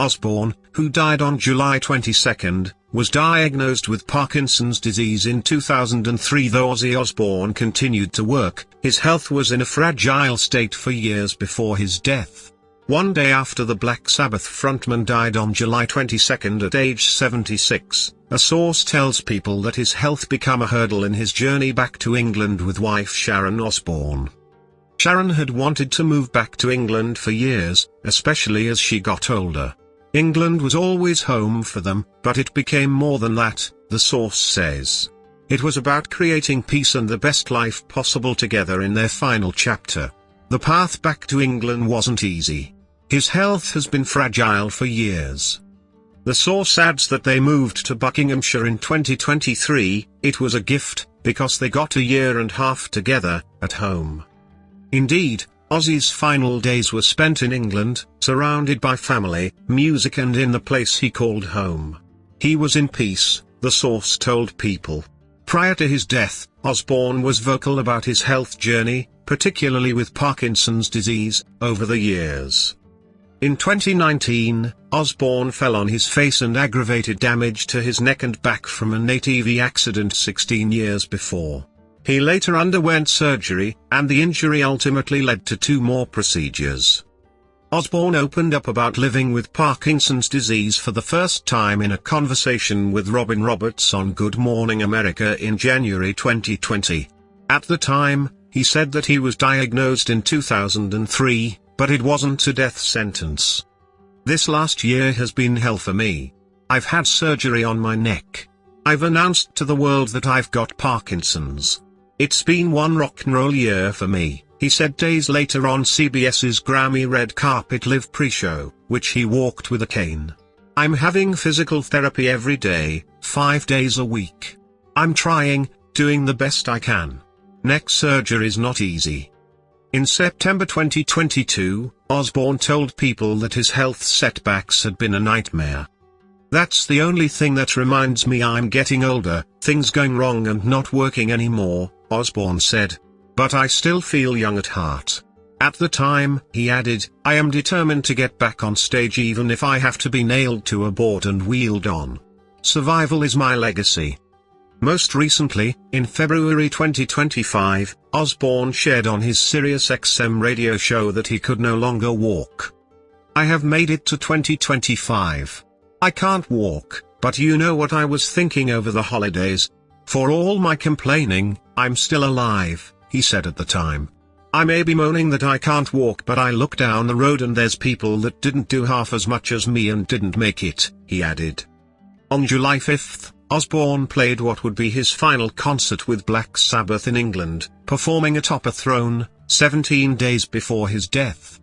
Osbourne, who died on July 22, was diagnosed with Parkinson's disease in 2003. Though Ozzy Osbourne continued to work, his health was in a fragile state for years before his death. One day after the Black Sabbath frontman died on July 22 at age 76, a source tells people that his health became a hurdle in his journey back to England with wife Sharon Osbourne. Sharon had wanted to move back to England for years, especially as she got older. England was always home for them, but it became more than that, the source says. It was about creating peace and the best life possible together in their final chapter. The path back to England wasn't easy. His health has been fragile for years. The source adds that they moved to Buckinghamshire in 2023, it was a gift, because they got a year and a half together, at home. Indeed, Ozzy's final days were spent in England, surrounded by family, music and in the place he called home. He was in peace, the source told People. Prior to his death, Osbourne was vocal about his health journey, particularly with Parkinson's disease, over the years. In 2019, Osbourne fell on his face and aggravated damage to his neck and back from an ATV accident 16 years before. He later underwent surgery, and the injury ultimately led to 2 more procedures. Osbourne opened up about living with Parkinson's disease for the first time in a conversation with Robin Roberts on Good Morning America in January 2020. At the time, he said that he was diagnosed in 2003, but it wasn't a death sentence. "This last year has been hell for me. I've had surgery on my neck. I've announced to the world that I've got Parkinson's. It's been one rock and roll year for me," he said days later on CBS's Grammy Red Carpet Live pre-show, which he walked with a cane. "I'm having physical therapy every day, 5 days a week. I'm trying, doing the best I can. Neck surgery's not easy." In September 2022, Osbourne told People that his health setbacks had been a nightmare. "That's the only thing that reminds me I'm getting older, things going wrong and not working anymore," Osbourne said. "But I still feel young at heart." At the time, he added, "I am determined to get back on stage even if I have to be nailed to a board and wheeled on. Survival is my legacy." Most recently, in February 2025, Osbourne shared on his SiriusXM radio show that he could no longer walk. "I have made it to 2025. I can't walk, but you know what I was thinking over the holidays? For all my complaining, I'm still alive," he said at the time. "I may be moaning that I can't walk, but I look down the road and there's people that didn't do half as much as me and didn't make it," he added. On July 5, Osbourne played what would be his final concert with Black Sabbath in England, performing atop a throne, 17 days before his death.